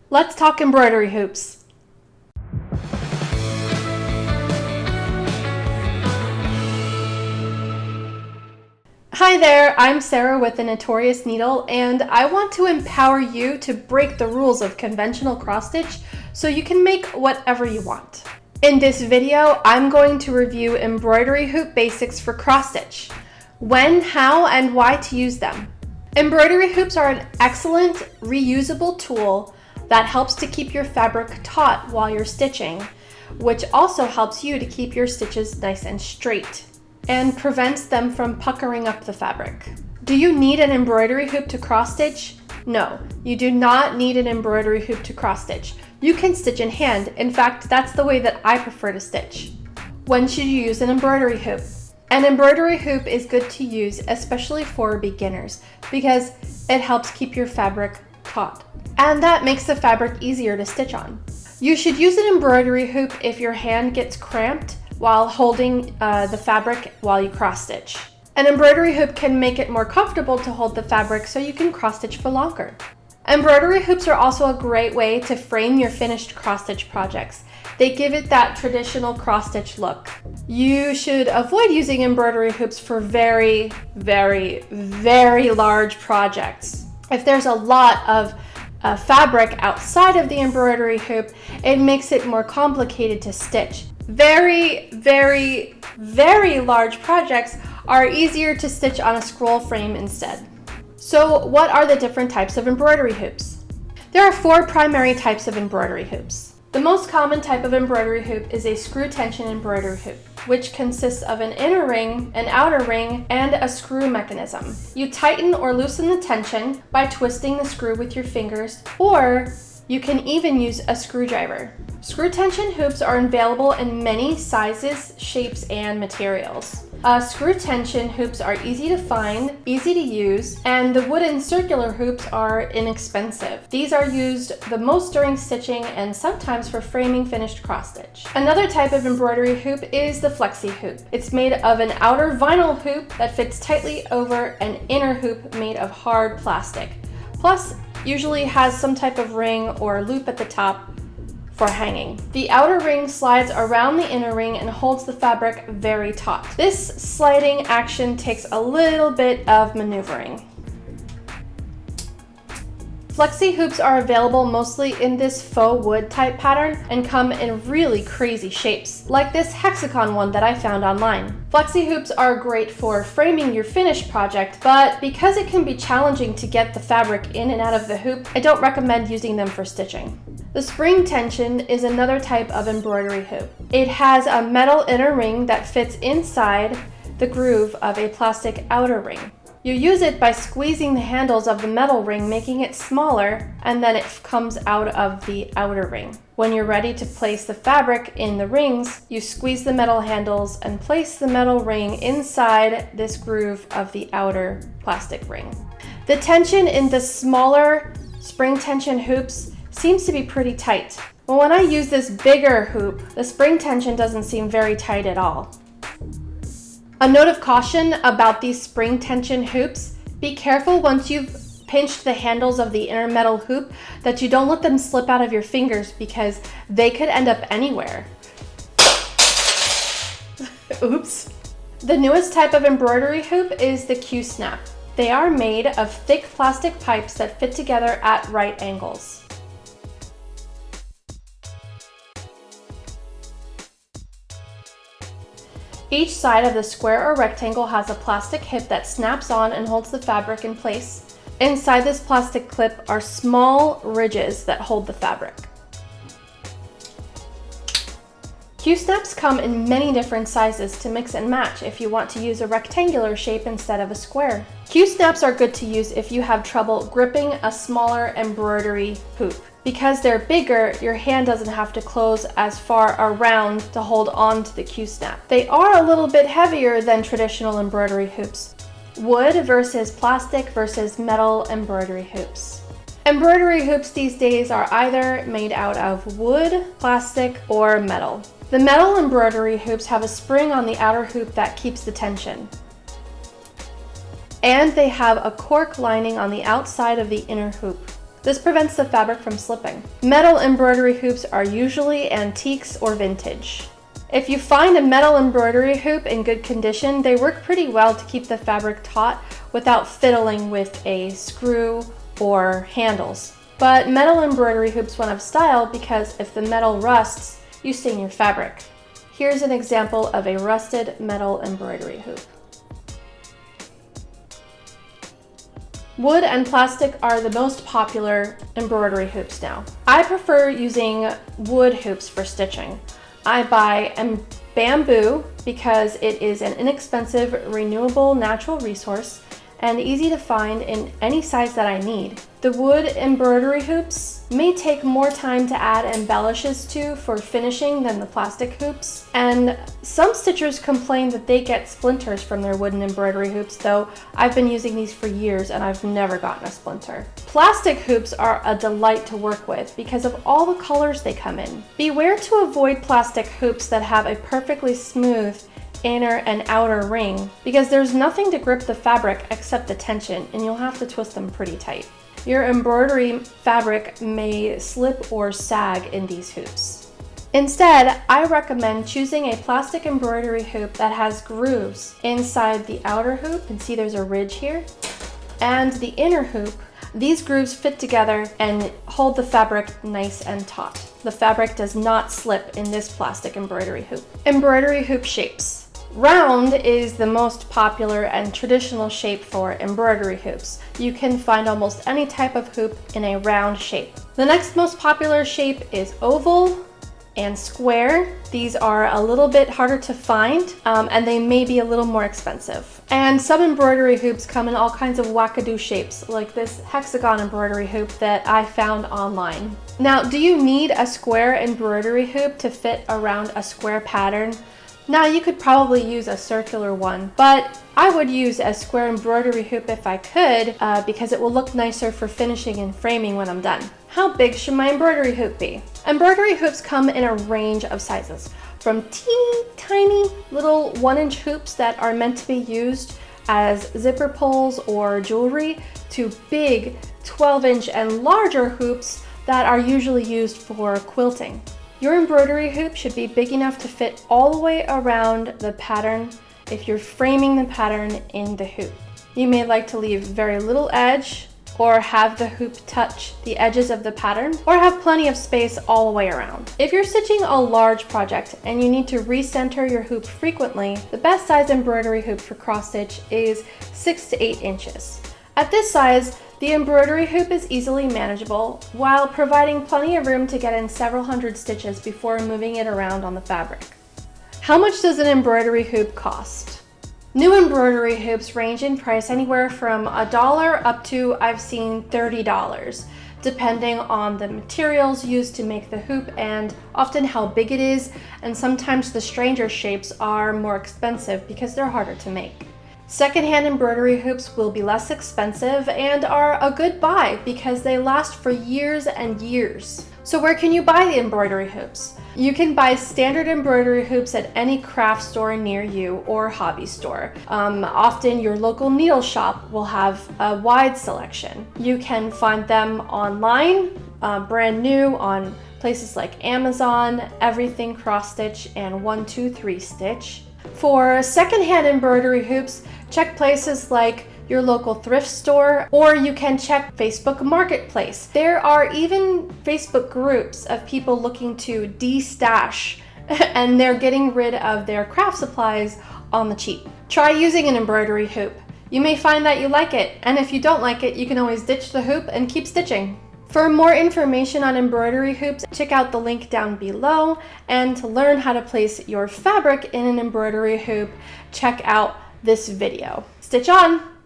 Let's talk embroidery hoops. Hi there, I'm Sarah with the Notorious Needle, and I want to empower you to break the rules of conventional cross stitch so you can make whatever you want. In this video, I'm going to review embroidery hoop basics for cross stitch, when, how, and why to use them. Embroidery hoops are an excellent reusable tool that helps to keep your fabric taut while you're stitching, which also helps you to keep your stitches nice and straight and prevents them from puckering up the fabric. Do you need an embroidery hoop to cross stitch? No, you do not need an embroidery hoop to cross stitch. You can stitch in hand. In fact, that's the way that I prefer to stitch. When should you use an embroidery hoop? An embroidery hoop is good to use, especially for beginners, because it helps keep your fabric taut, and that makes the fabric easier to stitch on. You should use an embroidery hoop if your hand gets cramped while holding the fabric while you cross stitch. An embroidery hoop can make it more comfortable to hold the fabric so you can cross stitch for longer. Embroidery hoops are also a great way to frame your finished cross stitch projects. They give it that traditional cross stitch look. You should avoid using embroidery hoops for very, very, very large projects. If there's a lot of fabric outside of the embroidery hoop, it makes it more complicated to stitch. Very, very, very large projects are easier to stitch on a scroll frame instead. So what are the different types of embroidery hoops? There are 4 primary types of embroidery hoops. The most common type of embroidery hoop is a screw tension embroidery hoop, which consists of an inner ring, an outer ring, and a screw mechanism. You tighten or loosen the tension by twisting the screw with your fingers, or you can even use a screwdriver. Screw tension hoops are available in many sizes, shapes, and materials. Screw tension hoops are easy to find, easy to use, and the wooden circular hoops are inexpensive. These are used the most during stitching and sometimes for framing finished cross stitch. Another type of embroidery hoop is the Flexi hoop. It's made of an outer vinyl hoop that fits tightly over an inner hoop made of hard plastic. Plus, usually has some type of ring or loop at the top for hanging. The outer ring slides around the inner ring and holds the fabric very taut. This sliding action takes a little bit of maneuvering. Flexi hoops are available mostly in this faux wood type pattern and come in really crazy shapes, like this hexagon one that I found online. Flexi hoops are great for framing your finished project, but because it can be challenging to get the fabric in and out of the hoop, I don't recommend using them for stitching. The spring tension is another type of embroidery hoop. It has a metal inner ring that fits inside the groove of a plastic outer ring. You use it by squeezing the handles of the metal ring, making it smaller, and then it comes out of the outer ring. When you're ready to place the fabric in the rings, you squeeze the metal handles and place the metal ring inside this groove of the outer plastic ring. The tension in the smaller spring tension hoops seems to be pretty tight. But when I use this bigger hoop, the spring tension doesn't seem very tight at all. A note of caution about these spring tension hoops: be careful once you've pinched the handles of the inner metal hoop that you don't let them slip out of your fingers, because they could end up anywhere. Oops. The newest type of embroidery hoop is the Q-snap. They are made of thick plastic pipes that fit together at right angles. Each side of the square or rectangle has a plastic hip that snaps on and holds the fabric in place. Inside this plastic clip are small ridges that hold the fabric. Q-snaps come in many different sizes to mix and match if you want to use a rectangular shape instead of a square. Q-snaps are good to use if you have trouble gripping a smaller embroidery hoop. Because they're bigger, your hand doesn't have to close as far around to hold on to the Q-snap. They are a little bit heavier than traditional embroidery hoops. Wood versus plastic versus metal embroidery hoops. Embroidery hoops these days are either made out of wood, plastic, or metal. The metal embroidery hoops have a spring on the outer hoop that keeps the tension. And they have a cork lining on the outside of the inner hoop. This prevents the fabric from slipping. Metal embroidery hoops are usually antiques or vintage. If you find a metal embroidery hoop in good condition, they work pretty well to keep the fabric taut without fiddling with a screw or handles. But metal embroidery hoops won't have style because if the metal rusts, you stain your fabric. Here's an example of a rusted metal embroidery hoop. Wood and plastic are the most popular embroidery hoops now. I prefer using wood hoops for stitching. I buy bamboo because it is an inexpensive, renewable natural resource and easy to find in any size that I need. The wood embroidery hoops may take more time to add embellishes to for finishing than the plastic hoops, and some stitchers complain that they get splinters from their wooden embroidery hoops, though I've been using these for years and I've never gotten a splinter. Plastic hoops are a delight to work with because of all the colors they come in. Beware to avoid plastic hoops that have a perfectly smooth inner and outer ring because there's nothing to grip the fabric except the tension, and you'll have to twist them pretty tight. Your embroidery fabric may slip or sag in these hoops. Instead, I recommend choosing a plastic embroidery hoop that has grooves inside the outer hoop, and see there's a ridge here, and the inner hoop. These grooves fit together and hold the fabric nice and taut. The fabric does not slip in this plastic embroidery hoop. Embroidery hoop shapes. Round is the most popular and traditional shape for embroidery hoops. You can find almost any type of hoop in a round shape. The next most popular shape is oval and square. These are a little bit harder to find and they may be a little more expensive. And some embroidery hoops come in all kinds of wackadoo shapes, like this hexagon embroidery hoop that I found online. Now, do you need a square embroidery hoop to fit around a square pattern? Now, you could probably use a circular one, but I would use a square embroidery hoop if I could because it will look nicer for finishing and framing when I'm done. How big should my embroidery hoop be? Embroidery hoops come in a range of sizes, from teeny tiny little 1-inch hoops that are meant to be used as zipper pulls or jewelry to big 12-inch and larger hoops that are usually used for quilting. Your embroidery hoop should be big enough to fit all the way around the pattern if you're framing the pattern in the hoop. You may like to leave very little edge or have the hoop touch the edges of the pattern, or have plenty of space all the way around. If you're stitching a large project and you need to recenter your hoop frequently, the best size embroidery hoop for cross stitch is 6 to 8 inches. At this size, the embroidery hoop is easily manageable while providing plenty of room to get in several hundred stitches before moving it around on the fabric. How much does an embroidery hoop cost? New embroidery hoops range in price anywhere from $1 up to, I've seen, $30, depending on the materials used to make the hoop and often how big it is, and sometimes the stranger shapes are more expensive because they're harder to make. Secondhand embroidery hoops will be less expensive and are a good buy because they last for years and years. So where can you buy the embroidery hoops? You can buy standard embroidery hoops at any craft store near you or hobby store. Often your local needle shop will have a wide selection. You can find them online, brand new on places like Amazon, Everything Cross Stitch, and 123 Stitch. For secondhand embroidery hoops, check places like your local thrift store, or you can check Facebook Marketplace. There are even Facebook groups of people looking to de-stash and they're getting rid of their craft supplies on the cheap. Try using an embroidery hoop. You may find that you like it, and if you don't like it, you can always ditch the hoop and keep stitching. For more information on embroidery hoops, check out the link down below, and to learn how to place your fabric in an embroidery hoop, check out this video. Stitch on!